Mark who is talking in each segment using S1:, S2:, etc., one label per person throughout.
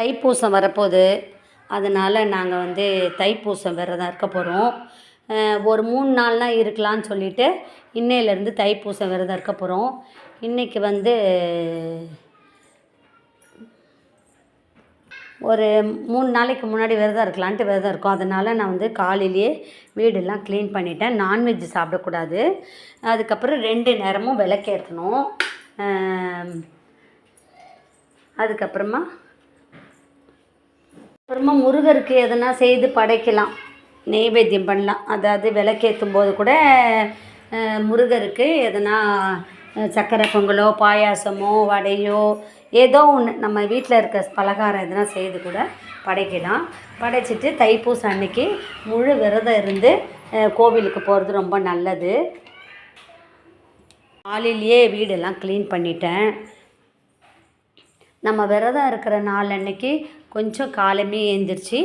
S1: தைப்பூசம் வரப்போகுது. அதனால் நாங்கள் வந்து தைப்பூசம் விரதம் இருக்க போகிறோம். ஒரு 3 நாள்லாம் இருக்கலாம்னு சொல்லிவிட்டு இன்னையிலேருந்து தைப்பூசம் விரதம் இருக்க போகிறோம். இன்றைக்கி வந்து ஒரு 3 நாளைக்கு முன்னாடி விரதம் இருக்கலான்ட்டு விரதம் இருக்கோம். அதனால் நான் வந்து காலையிலேயே வீடெல்லாம் க்ளீன் பண்ணிட்டேன். நான்வெஜ் சாப்பிடக்கூடாது. அதுக்கப்புறம் 2 நேரமும் விளக்கேற்றணும். அதுக்கப்புறமா முருகருக்கு எதனா செய்து படைக்கலாம், நெய்வேத்தியம் பண்ணலாம். அதாவது விளக்கேற்றும் போது கூட முருகருக்கு எதனா சக்கரை பொங்கலோ பாயாசமோ வடையோ ஏதோ ஒன்று நம்ம வீட்டில் இருக்க பலகாரம் எதனா செய்து கூட படைக்கலாம். படைச்சிட்டு தைப்பூசம் அன்னைக்கு முழு விரதம் இருந்து கோவிலுக்கு போகிறது ரொம்ப நல்லது. காலையிலேயே வீடெல்லாம் க்ளீன் பண்ணிட்டேன். நம்ம விரதம் இருக்கிற நாள் அன்னைக்கு கொஞ்சம் காலமே எழுந்திரிச்சி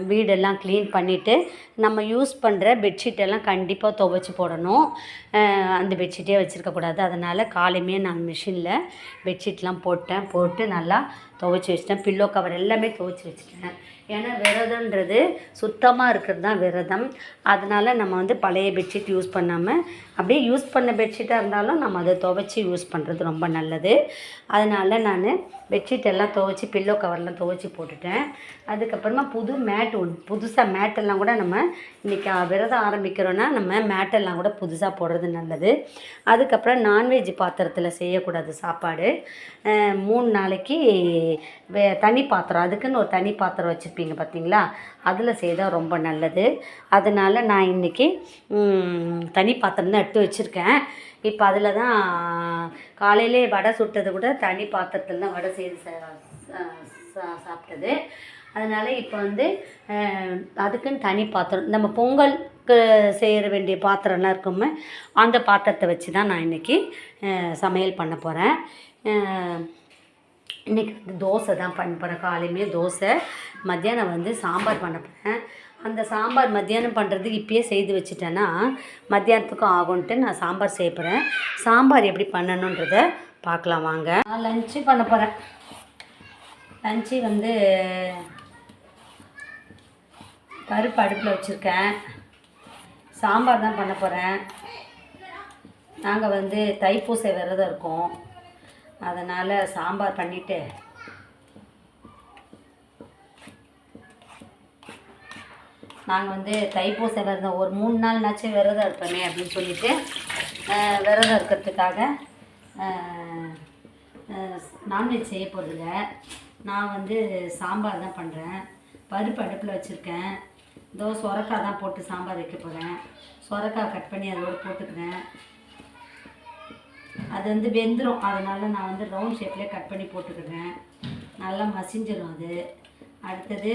S1: வீடெல்லாம் க்ளீன் பண்ணிவிட்டு நம்ம யூஸ் பண்ணுற பெட்ஷீட்டெல்லாம் கண்டிப்பாக துவைச்சி போடணும். அந்த பெட்ஷீட்டே வச்சுருக்கக்கூடாது. அதனால் காலையுமே நான் மிஷினில் பெட்ஷீட்லாம் போட்டு நல்லா துவைச்சி வச்சிட்டேன். பில்லோ கவர் எல்லாமே துவைச்சி வச்சுட்டேன். ஏன்னா விரதன்றது சுத்தமாக இருக்கிறது தான் விரதம். அதனால் நம்ம வந்து பழைய பெட்ஷீட் யூஸ் பண்ணாமல் அப்படியே யூஸ் பண்ண பெட்ஷீட்டாக இருந்தாலும் நம்ம அதை துவைச்சி யூஸ் பண்ணுறது ரொம்ப நல்லது. அதனால் நான் பெட்ஷீட் எல்லாம் துவைச்சி பில்லோ கவர்லாம் துவைச்சி போட்டுட்டேன். அதுக்கப்புறமா புது மேட் புதுசாக மேட்டெல்லாம் கூட நம்ம இன்றைக்கி விரதம் ஆரம்பிக்கிறோன்னா நம்ம மேட்டெல்லாம் கூட புதுசாக போடுறது நல்லது. அதுக்கப்புறம் நான்வெஜ் பாத்திரத்தில் செய்யக்கூடாது சாப்பாடு. 3 நாளைக்கு தனி பாத்திரம், அதுக்குன்னு ஒரு தனி பாத்திரம் வச்சுருப்பீங்க பார்த்தீங்களா, அதில் செய்தால் ரொம்ப நல்லது. அதனால் நான் இன்றைக்கி தனி பாத்திரம் தான் எடுத்து வச்சுருக்கேன். இப்போ அதில் தான் காலையிலே வடை சுட்டது கூட தனி பாத்திரத்தில் தான் வடை செய்து சாப்பிட்டது. அதனால் இப்போ வந்து அதுக்குன்னு தனி பாத்திரம், நம்ம பொங்கலுக்கு செய்கிற வேண்டிய பாத்திரம்லாம் இருக்குமே அந்த பாத்திரத்தை வச்சு தான் நான் இன்றைக்கி சமையல் பண்ண போகிறேன். இன்றைக்கி வந்து தோசை தான் பண்ண போகிறேன். காலையுமே தோசை, மத்தியானம் வந்து சாம்பார் பண்ண போகிறேன். அந்த சாம்பார் மத்தியானம் பண்ணுறதுக்கு இப்பயே செய்து வச்சுட்டேன்னா மத்தியானத்துக்கும் ஆகும்ன்ட்டு நான் சாம்பார் செய்ய போகிறேன். சாம்பார் எப்படி பண்ணணுன்றதை பார்க்கலாம் வாங்க. நான் லஞ்சு பண்ண போகிறேன். லஞ்சு வந்து பருப்பு அடுப்பில் வச்சுருக்கேன். சாம்பார் தான் பண்ண போகிறேன். நாங்கள் வந்து தைப்பூச விரதம் இருக்கோம். அதனால் சாம்பார் பண்ணிவிட்டு நாங்கள் வந்து தைப்பூச விரதம் ஒரு 3 நாள்னாச்சும் விரதம் இருப்போமே அப்படின்னு சொல்லிவிட்டு விரதம் இருக்கிறதுக்காக நான்வெஜ் செய்ய போகிறதில்ல. நான் வந்து சாம்பார் தான் பண்ணுறேன். பருப்பு அடுப்பில் வச்சுருக்கேன். சொரக்காய் தான் போட்டு சாம்பார் வைக்க போகிறேன். சொரக்காய் கட் பண்ணி அதோடு போட்டுக்கிறேன். அது வந்து வெந்துடும். அதனால் நான் வந்து ரவுண்ட் ஷேப்லேயே கட் பண்ணி போட்டுக்கிறேன். நல்லா மசிஞ்சிடும் அது. அடுத்தது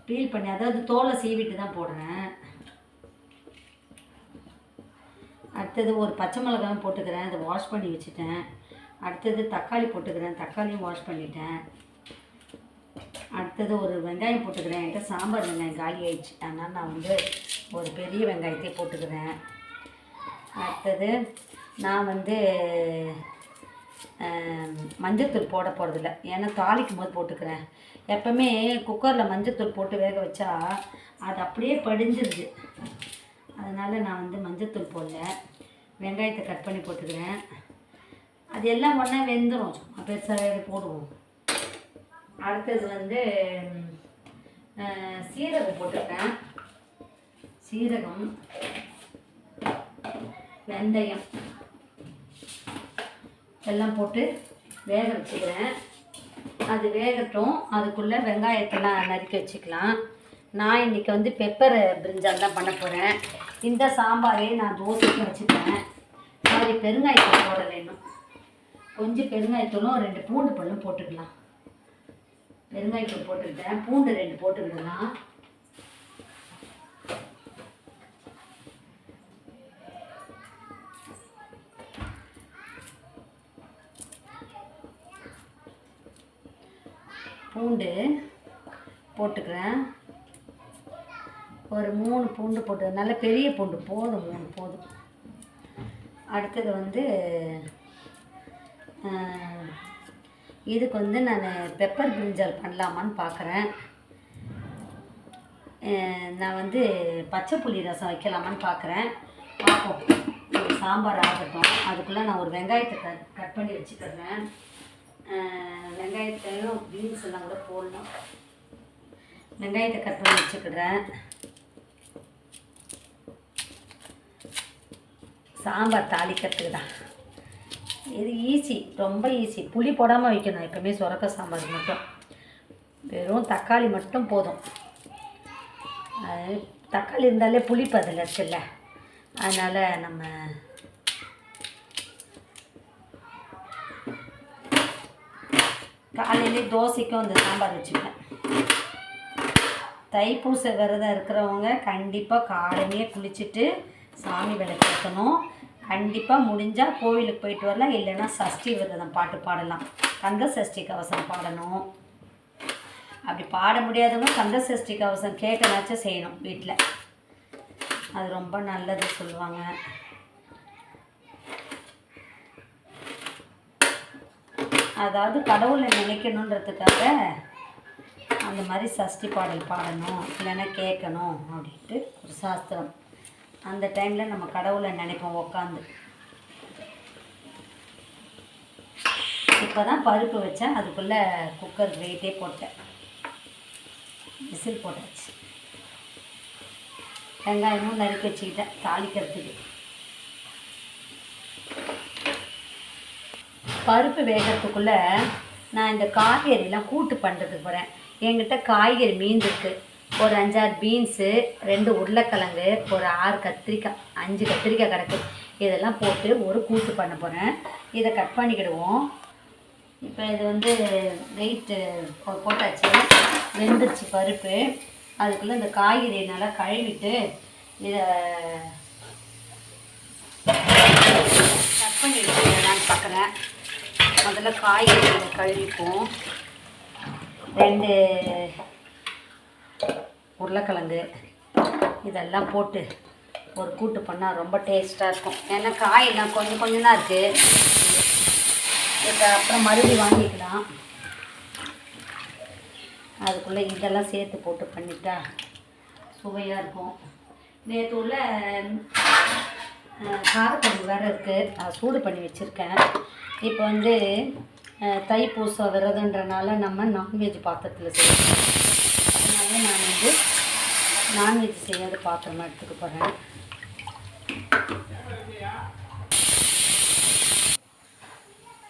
S1: பீல் பண்ணி, அதாவது தோலை சீவிட்டு தான் போடுறேன். அடுத்தது ஒரு பச்சை மிளகாயும் போட்டுக்கிறேன். அதை வாஷ் பண்ணி வச்சுட்டேன். அடுத்தது தக்காளி போட்டுக்கிறேன். தக்காளியும் வாஷ் பண்ணிட்டேன். அடுத்தது ஒரு வெங்காயம் போட்டுக்கிறேன். என்கிட்ட சாம்பார் வெங்காயம் காலி ஆயிடுச்சு. அதனால் நான் வந்து ஒரு பெரிய வெங்காயத்தை போட்டுக்கிறேன். அடுத்தது நான் வந்து மஞ்சத்தூள் போட போகிறதில்ல. ஏன்னா தாளிக்கும் போது போட்டுக்கிறேன். எப்போவுமே குக்கரில் மஞ்சத்தூள் போட்டு வேக வச்சா அது அப்படியே படிஞ்சிருது. அதனால் நான் வந்து மஞ்சத்தூள் போடல. வெங்காயத்தை கட் பண்ணி போட்டுக்கிறேன். அது எல்லாம் ஒன்றா வெந்துடும். சும்மா பெருசாக போடுவோம். அடுத்தது வந்து சீரகம் போட்டுக்கிறேன். சீரகம், வெந்தயம் எல்லாம் போட்டு வேக வச்சுக்கிறேன். அது வேகட்டும். அதுக்குள்ளே வெங்காயத்தெல்லாம் நறுக்கி வச்சுக்கலாம். நான் இன்றைக்கி வந்து பெப்பர் பிரிஞ்சால் தான் பண்ண போகிறேன். இந்த சாம்பாரே நான் தோசைக்கு வச்சுட்டேன். மாதிரி பெருங்காயத்தூள் போடலை. இன்னும் கொஞ்சம் பெருங்காயத்தூளும் 2 பூண்டு பல்லும் போட்டுக்கலாம். பெருங்காயத்தூள் போட்டுக்கிட்டேன். பூண்டு 2 போட்டுக்கிடலாம். பூண்டு போட்டுக்கிறேன். ஒரு 3 பூண்டு போட்டு, நல்ல பெரிய பூண்டு போதும், 3 போதும். அடுத்தது வந்து இதுக்கு வந்து நான் பெப்பர் பிரிஞ்சால் பண்ணலாமான்னு பார்க்குறேன். நான் வந்து பச்சை புளி ரசம் வைக்கலாமான்னு பார்க்குறேன். பார்ப்போம். சாம்பார் ஆகட்டும். அதுக்குள்ளே நான் ஒரு வெங்காயத்தை கட் பண்ணி வச்சுக்கிறேன். வெங்காயத்தையும் பீன்ஸ் எல்லாம் கூட போடணும். வெங்காயத்தை கட் பண்ணி வச்சுக்கிறேன். சாம்பார் தாளிக்கிறதுக்கு தான் இது ஈஸி, ரொம்ப ஈஸி. புளி போடாமல் வைக்கணும் எப்பவுமே சுரக்க சாம்பார் மட்டும். வெறும் தக்காளி மட்டும் போதும். தக்காளி இருந்தாலே புளிப்பு அதில் இருக்குல்ல, அதனால் நம்ம காலையிலே தோசைக்கும் அந்த சாம்பார் வச்சுப்பேன். தைப்பூச விரதம் இருக்கிறவங்க கண்டிப்பாக காலையிலே குளிச்சுட்டு சாமி விளக்கு ஏற்றணும். கண்டிப்பாக முடிஞ்சால் கோவிலுக்கு போயிட்டு வரலாம், இல்லைன்னா சஷ்டி விரதம் பாட்டு பாடலாம். கந்த சஷ்டி கவசம் பாடணும். அப்படி பாட முடியாதவங்க கந்த சஷ்டி கவசம் கேட்கனாச்சும் செய்யணும் வீட்டில். அது ரொம்ப நல்லது சொல்லுவாங்க. அதாவது கடவுளை நினைக்கணுன்றதுக்காக அந்த மாதிரி சஷ்டி பாடல் பாடணும், இல்லைன்னா கேட்கணும் அப்படின்ட்டு ஒரு சாஸ்திரம். அந்த டைமில் நம்ம கடவுளை நினைப்போம் உட்காந்து. இப்போ தான் பருப்பு வச்சேன், அதுக்குள்ளே குக்கர் வெயிட்டே போட்டேன், விசில் போட்டாச்சு. வெங்காயமும் நறுக்கி வச்சுக்கிட்டேன் தாளிக்கிறதுக்கு. பருப்பு வேகிறதுக்குள்ளே நான் இந்த காய்கறிலாம் கூட்டு பண்ணுறதுக்கு போகிறேன். என்கிட்ட காய்கறி மீந்திருக்கு. ஒரு 5-6 பீன்ஸு, 2 உருளைக்கிழங்கு, ஒரு 6 கத்திரிக்காய், 5 கத்திரிக்காய் கிடக்கு. இதெல்லாம் போட்டு ஒரு கூட்டு பண்ண போகிறேன். இதை கட் பண்ணிக்கிடுவோம். இப்போ இது வந்து வெயிட்டு போட்டாச்சு, வெந்துருச்சு பருப்பு. அதுக்குள்ளே இந்த காய்கறியை நல்லா கழுவிட்டு இதை கட் பண்ணி வச்சுக்கலான்னு பார்க்குறேன். முதல்ல காய்கறிகளை கழுவிப்போம். 2 உருளைக்கிழங்கு இதெல்லாம் போட்டு ஒரு கூட்டு பண்ணால் ரொம்ப டேஸ்ட்டாக இருக்கும். ஏன்னா காயெல்லாம் கொஞ்சம் கொஞ்சம் தான் இருக்குது. இதை அப்புறம் மறுபடியும் வாங்கிக்கலாம். அதுக்குள்ளே இதெல்லாம் சேர்த்து போட்டு பண்ணிட்டா சுவையாக இருக்கும். நேற்று உள்ள காரக்குழம்பு வேறு இருக்குது, அதை சூடு பண்ணி வச்சுருக்கேன். இப்போ வந்து தைப்பூசம் விரதன்றனால நம்ம நான்வெஜ் பாத்திரத்தில் செய்யணும். அதனால நான் வந்து நான்வெஜ் செய்யாத பாத்திரமாக எடுத்துக்க போகிறேன்.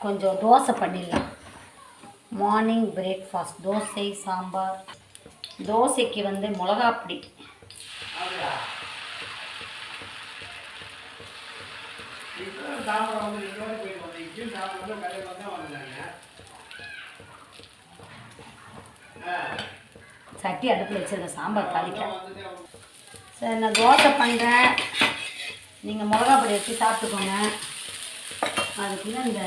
S1: கொஞ்சம் தோசை பண்ணிடலாம். Morning breakfast dosa sambar. தோசைக்கு வந்து மிளகாப்பொடி, சட்டி அடுப்பில் வச்சுருக்கேன் சாம்பார் தாளிக்க. சரி, நான் தோசை பண்ணுறேன், நீங்கள் மிளகாப்பொடி வச்சு சாப்பிட்டுக்கோங்க. அதுக்குள்ளே இந்த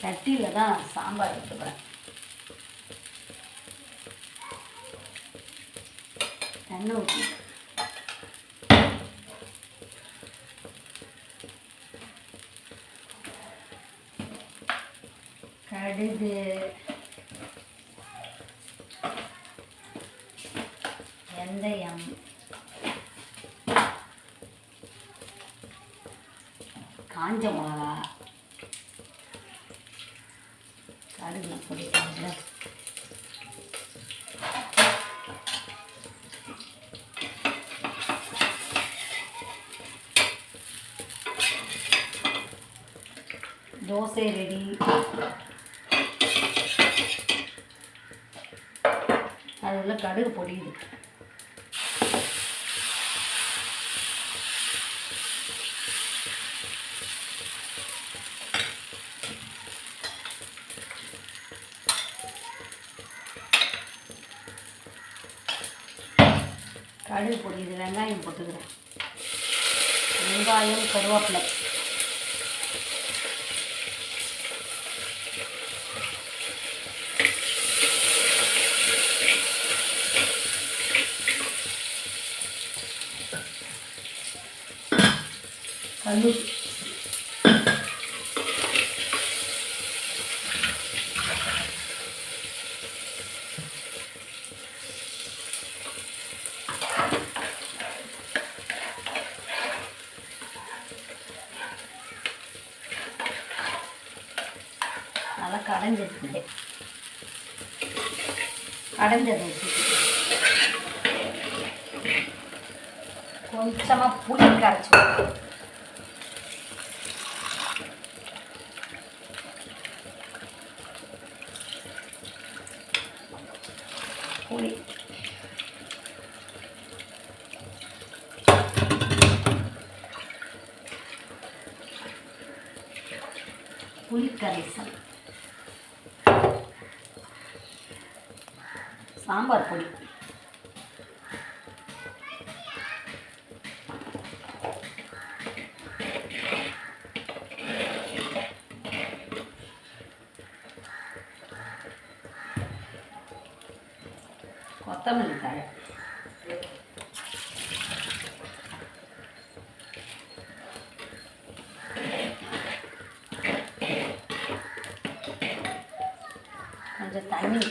S1: சட்டியில் தான் சாம்பார் எடுத்துக்கிறேன். எண்ணெய் ஊற்றி கடுகு, வெந்தயம், காஞ்ச மிளகா, கடுகு பொடிக்காங்க, தோசை ரெடி. அதில் கடுகு பொடியுது. கடுகு பொடியுது. வெங்காயம் போட்டுக்கிறேன். வெங்காயம், கருவேப்பிலை, கல்லு நல்லா கடைஞ்சிருக்கு. கடைஞ்சது கொஞ்சமாக புளி கரைச்சி புளி புளிக்கரைசல், சாம்பார் பொடி, கொத்தமல்லி தழை, கொஞ்சம் தண்ணி,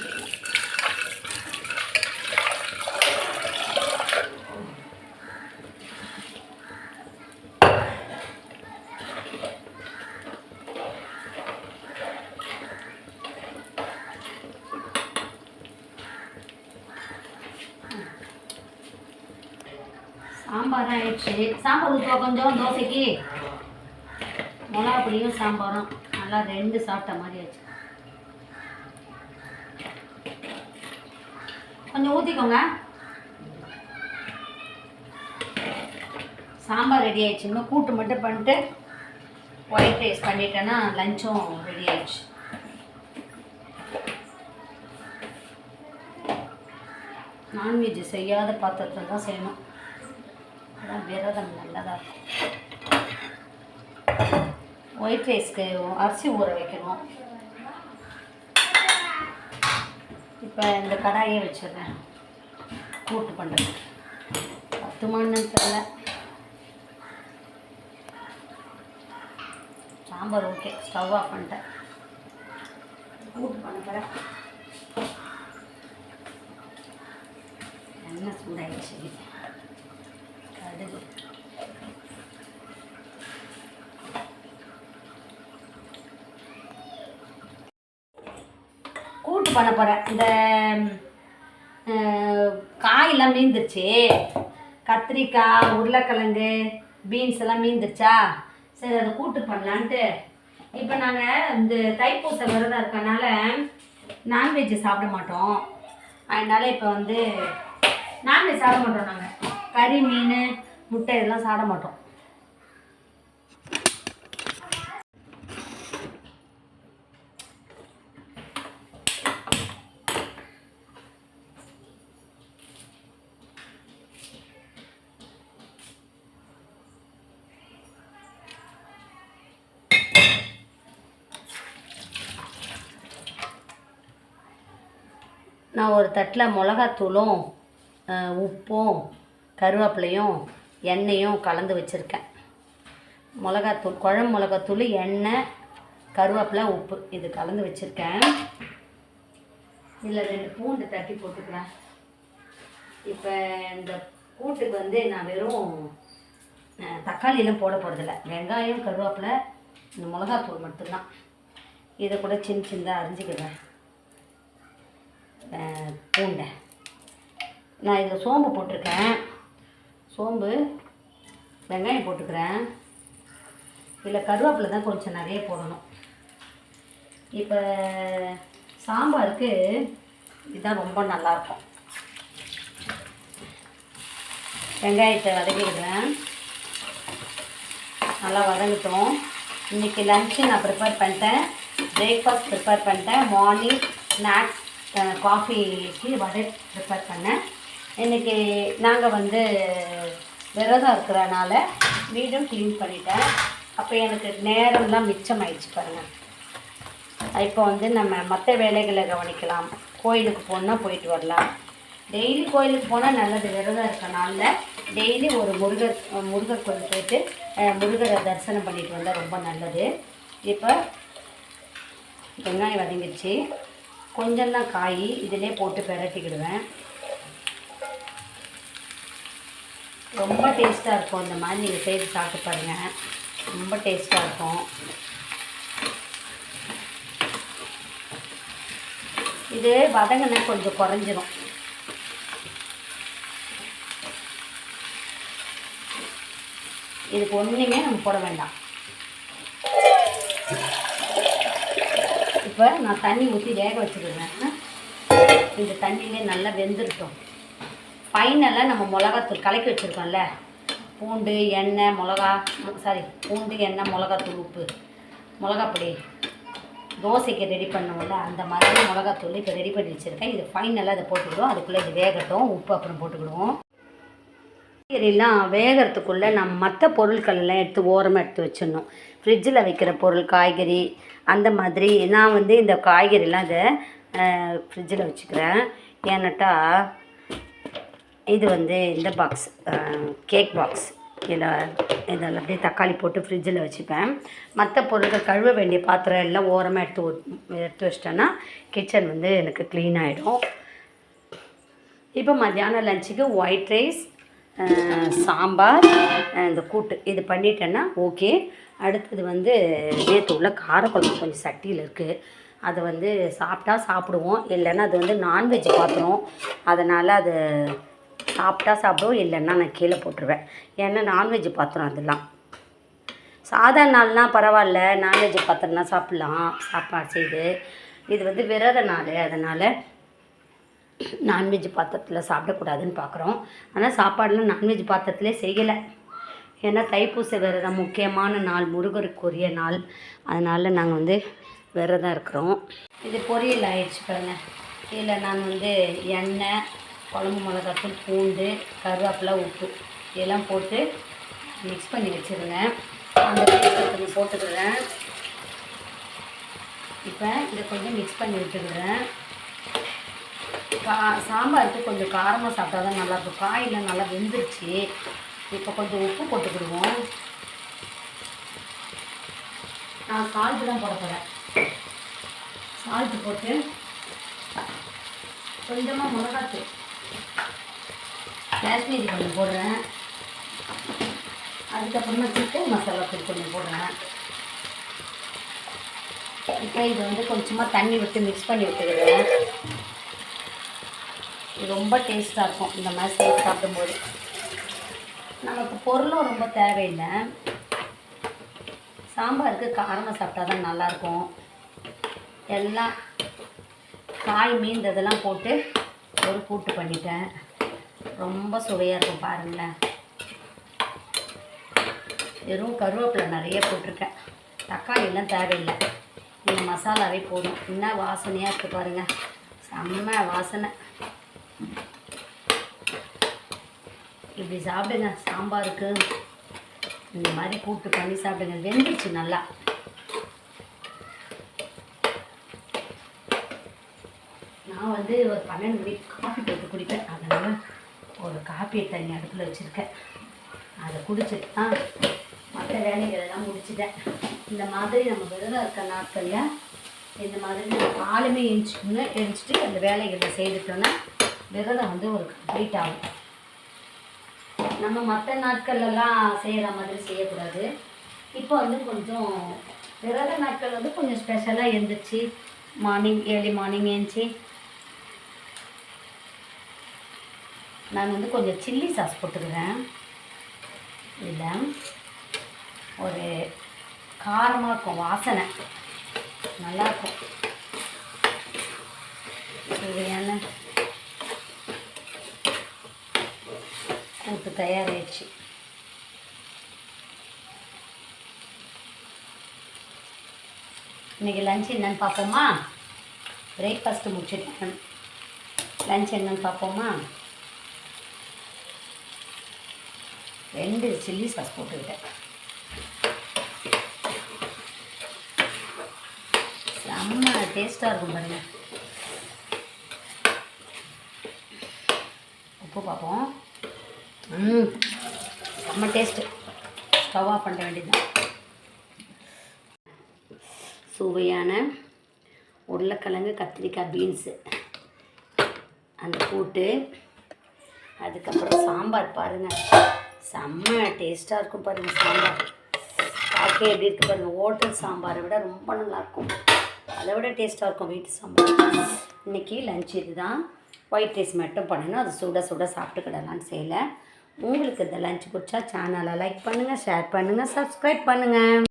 S1: சாம்பார் ஆயிடுச்சு. சாம்பார் ஊற்றுவா கொஞ்சம் தோசைக்கு. மிளகா பொடியும் சாம்பாரும் நல்லா 2 சாப்பிட்ட மாதிரி ஆச்சு. கொஞ்சம் ஊற்றிக்கோங்க. சாம்பார் ரெடி ஆயிடுச்சு. இன்னும் கூட்டு மட்டும் பண்ணிட்டு ஒயிட் ரைஸ் பண்ணிட்டேன்னா லஞ்சும் ரெடி ஆயிடுச்சு. நான்வெஜ் செய்யாத பாத்திரத்தில் தான் செய்யணும். அதான் விரதம் நல்லதாக இருக்கும். ஒயிட் ரைஸ்க்கு அரிசி ஊற வைக்கணும். இப்போ இந்த கடாயை வச்சிடுறேன் கூட்டு பண்ணுறது. 10 மணி தெரியல. சாம்பார் ஓகே, ஸ்டவ் ஆஃப் பண்ணிட்டேன். கூட்டு பண்ண போகிறேன். எண்ணெய் சூடாயிடுச்சு. கடுகு, கூட்டு பண்ண போகிறேன். இந்த காயெல்லாம் மீந்துருச்சு. கத்திரிக்காய், உருளைக்கிழங்கு, பீன்ஸ் எல்லாம் மீந்துருச்சா, சரி அதை கூட்டு பண்ணலான்ட்டு. இப்போ நாங்கள் இந்த தைப்பூச விரதம் இருக்கனால நான்வெஜ்ஜு சாப்பிட மாட்டோம். அதனால் இப்போ வந்து நான்வெஜ் சாப்பிட மாட்டோம். நாங்கள் கறி, மீன், முட்டை இதெல்லாம் சாப்பிட மாட்டோம். நான் ஒரு தட்டில் மிளகாத்தூளும் உப்பும் கருவேப்பிலையும் எண்ணெயும் கலந்து வச்சுருக்கேன். மிளகாத்தூள், குழம்பு மிளகாத்தூள், எண்ணெய், கருவேப்பிலை, உப்பு இது கலந்து வச்சுருக்கேன். இதில் 2 பூண்டு தட்டி போட்டுக்கிறேன். இப்போ இந்த கூட்டுக்கு வந்து நான் வெறும் தக்காளியெல்லாம் போட போகிறதில்ல. வெங்காயம், கருவேப்பிலை, இந்த மிளகாத்தூள் மட்டும்தான். இதை கூட சின்ன சின்னதாக அரிஞ்சிக்கிறேன். பூண்டை நான் இதில் சோம்பு போட்டிருக்கேன். சோம்பு, வெங்காயம் போட்டுக்கிறேன். இதில் கருவேப்பிலை தான் கொஞ்சம் நிறைய போடணும். இப்போ சாம்பாருக்கு இதுதான் ரொம்ப நல்லாயிருக்கும். வெங்காயத்தை வதக்கிடுறேன். நல்லா வதங்கிட்டோம். இன்றைக்கி லன்ச்சு நான் ப்ரிப்பேர் பண்ணிட்டேன். பிரேக்ஃபாஸ்ட் ப்ரிப்பேர் பண்ணிட்டேன். மார்னிங் ஸ்நாக்ஸ், காஃபிக்கு வடை ப்ரிப்பேர் பண்ணேன். இன்றைக்கி நாங்கள் வந்து விரதம் இருக்கிறனால வீடும் க்ளீன் பண்ணிட்டேன். அப்போ எனக்கு நேரம்லாம் மிச்சமாயிடுச்சு பாருங்கள். இப்போ வந்து நம்ம மற்ற வேலைகளை கவனிக்கலாம். கோயிலுக்கு போனால் போயிட்டு வரலாம். டெய்லி கோயிலுக்கு போனால் நல்லது. விரதம் இருக்கனால டெய்லி ஒரு முருகர் கோயில் போயிட்டு முருகரை தரிசனம் பண்ணிட்டு வந்தால் ரொம்ப நல்லது. இப்போ வெங்காயம் வதங்கிடுச்சு. கொஞ்சம் தான் காய் இதிலே போட்டு பிரட்டிக்கிடுவேன். ரொம்ப டேஸ்ட்டாக இருக்கும். இந்த மாதிரி நீங்கள் செய்து சாப்பிட்டு பாருங்கள், ரொம்ப டேஸ்ட்டாக இருக்கும். இது வதங்கினா கொஞ்சம் குறைஞ்சிரும். இதுக்கு ஒன்றுமே நம்ம போட வேண்டாம். இப்போ நான் தண்ணி ஊற்றி வேக வச்சுக்கிடுவேன். இந்த தண்ணியிலே நல்லா வெந்துருட்டோம். ஃபைனலாக நம்ம மிளகாத்தூள் கலக்கி வச்சுருக்கோம்ல, பூண்டு எண்ணெய் பூண்டு எண்ணெய் மிளகாத்தூள் உப்பு மிளகாப்பொடி தோசைக்கு ரெடி பண்ணுவோம்ல, அந்த மாதிரி மிளகாத்தூள் இப்போ ரெடி பண்ணி வச்சுருக்கேன். இது ஃபைனலாக அதை போட்டுக்கிடுவோம். அதுக்குள்ளே இது வேகட்டும். உப்பு அப்புறம் போட்டுக்கிடுவோம். காய்கறிலாம் வேகிறதுக்குள்ளே நம்ம மற்ற பொருட்கள் எல்லாம் எடுத்து ஓரமாக எடுத்து வச்சிடணும். ஃப்ரிட்ஜில் வைக்கிற பொருள் காய்கறி அந்த மாதிரி நான் வந்து இந்த காய்கறிலாம் இதை ஃப்ரிட்ஜில் வச்சுக்கிறேன். ஏன்னாட்டா இது வந்து இந்த பாக்ஸ் கேக் பாக்ஸ், இதில் அப்படியே தக்காளி போட்டு ஃப்ரிட்ஜில் வச்சுப்பேன். மற்ற பொருட்கள் கழுவ வேண்டிய பாத்திரம் எல்லாம் ஓரமாக எடுத்து வச்சிட்டேன்னா கிச்சன் வந்து எனக்கு க்ளீன் ஆகிடும். இப்போ மத்தியானம் லஞ்சுக்கு ஒயிட் ரைஸ், சாம்பார், இந்த கூட்டு இது பண்ணிட்டேன்னா ஓகே. அடுத்தது வந்து நேற்று உள்ள காரக்குழம்பு கொஞ்சம் சட்டியில் இருக்குது. அதை வந்து சாப்பிடுவோம். இல்லைன்னா அது வந்து நான்வெஜ் பாத்திரம், அதனால் அது சாப்பிடுவோம். இல்லைன்னா நான் கீழே போட்டுருவேன். ஏன்னா நான்வெஜ் பாத்திரம் அதெல்லாம். சாதா நாள்னால் பரவாயில்ல, நான்வெஜ் பாத்திரம்னா சாப்பிட்லாம் சாப்பாடு செய்து. இது வந்து விரத நாள், அதனால் நான்வெஜ் பாத்திரத்தில் சாப்பிடக்கூடாதுன்னு பார்க்குறோம். ஆனால் சாப்பாடெலாம் நான்வெஜ் பாத்திரத்திலே செய்யலை. ஏன்னா தைப்பூச விரதம் முக்கியமான நாள், முருகருக்குரிய நாள். அதனால் நாங்கள் வந்து விரதம் இருக்கிறோம். இது பொரியல் ஆயிடுச்சு பாருங்கள். இதில் நான் வந்து எண்ணெய், குழம்பு மிளகாத்தூள், பூண்டு, கருவேப்பிலை, உப்பு இதெல்லாம் போட்டு மிக்ஸ் பண்ணி வச்சுருங்க. அந்த கொஞ்சம் போட்டுக்கிறேன். இப்போ இதை கொஞ்சம் மிக்ஸ் பண்ணி விட்டுக்கிறேன். சாம்பாருக்கு கொஞ்சம் காரமாக சாப்பிட்டா தான் நல்லாயிருக்கும். காயெல்லாம் நல்லா வெந்துருச்சு. இப்போ கொஞ்சம் உப்பு போட்டுக்கிடுவோம். நான் சால்ட்டு தான் போட போகிறேன். சால்ட்டு போட்டு கொஞ்சமாக மிளகாத்தூள், காஷ்மீரி கொஞ்சம் போடுறேன். அதுக்கப்புறமா சிக்கன் மசாலா தூள் கொஞ்சம் போடுறேன். இப்போ இது வந்து கொஞ்சமாக தண்ணி விட்டு மிக்ஸ் பண்ணி விட்டுக்கிறேன். இது ரொம்ப டேஸ்ட்டாக இருக்கும் இந்த மாதிரி செய்து சாப்பிடும்போது. நமக்கு பொருளும் ரொம்ப தேவையில்லை. சாம்பாருக்கு காரமாக சாப்பிட்டா தான் நல்லாயிருக்கும். எல்லாம் காய் மீன் இதெல்லாம் போட்டு ஒரு கூட்டு பண்ணிட்டேன். ரொம்ப சுவையாக இருக்கும் பாருங்களேன். வெறும் கருவேப்பிலை நிறைய போட்டிருக்கேன். தக்காளியெல்லாம் தேவையில்லை. இந்த மசாலாவே போதும். என்ன வாசனையாக இருக்குது பாருங்கள், செம்ம வாசனை. இப்படி சாப்பிடுங்க. சாம்பாருக்கு இந்த மாதிரி கூட்டு பண்ணி சாப்பிடுங்க. வெந்துச்சு நல்லா. நான் வந்து ஒரு 12 மணிக்கு காஃபி போட்டு குடிப்பேன். அதனால் ஒரு காஃபியை தண்ணி அடுப்பில் வச்சுருக்கேன். அதை குடிச்சிட்டு தான் மற்ற வேலைகளெல்லாம் முடிச்சுட்டேன். இந்த மாதிரி நம்ம விரதம் இருக்க நாட்களில் இந்த மாதிரி நம்ம காலமே எழுந்திரிச்சிட்டு அந்த வேலைகளை செய்துட்டோன்னா விரதம் வந்து ஒரு கம்ப்ளீட் ஆகும். நம்ம மற்ற நாட்கள்லாம் செய்கிற மாதிரி செய்யக்கூடாது. இப்போ வந்து கொஞ்சம் விரத நாட்கள் வந்து கொஞ்சம் ஸ்பெஷலாக எழுந்திரிச்சு ஏர்லி மார்னிங் எழுந்துச்சி நான் வந்து கொஞ்சம் சில்லி சாஸ் போட்டுக்கிறேன். இதில் ஒரு காரமாக இருக்கும், வாசனை நல்லாயிருக்கும். சுவையான கூட்டு தயாராகிடுச்சு. இன்றைக்கி லஞ்ச் என்னன்னு பார்ப்போமா? பிரேக்ஃபாஸ்ட்டு முடிச்சுட்டேன். லஞ்ச் என்னன்னு பார்ப்போமா? 2 சில்லி சாஸ் போட்டுக்கிட்டேன். செம்ம டேஸ்ட்டாக இருக்கும் பாருங்கள். உப்பு பார்ப்போம். செம்ம டேஸ்ட்டு. ஸ்டவ் ஆஃப் பண்ண வேண்டியதுதான். சுவையான உருளைக்கிழங்கு, கத்திரிக்காய், பீன்ஸு அந்த கூட்டு, அதுக்கப்புறம் சாம்பார் பாருங்கள். செம்ம டேஸ்ட்டாக இருக்கும் பாருங்கள். சாம்பார் பார்க்க எப்படி இருக்குது பாருங்கள். ஹோட்டல் சாம்பாரை விட ரொம்ப நல்லாயிருக்கும். அதை விட டேஸ்ட்டாக இருக்கும் வீட்டு சாம்பார். இன்றைக்கி லஞ்ச் இது தான். ஒயிட் ரைஸ் மட்டும் பண்ணணும், அது சுட சுட சாப்பிட்டுக்கிடலான்னு செய்யலை. உங்களுக்கு இந்த லஞ்ச் பிடிச்சா சேனலை லைக் பண்ணுங்கள், ஷேர் பண்ணுங்கள், சப்ஸ்கிரைப் பண்ணுங்கள்.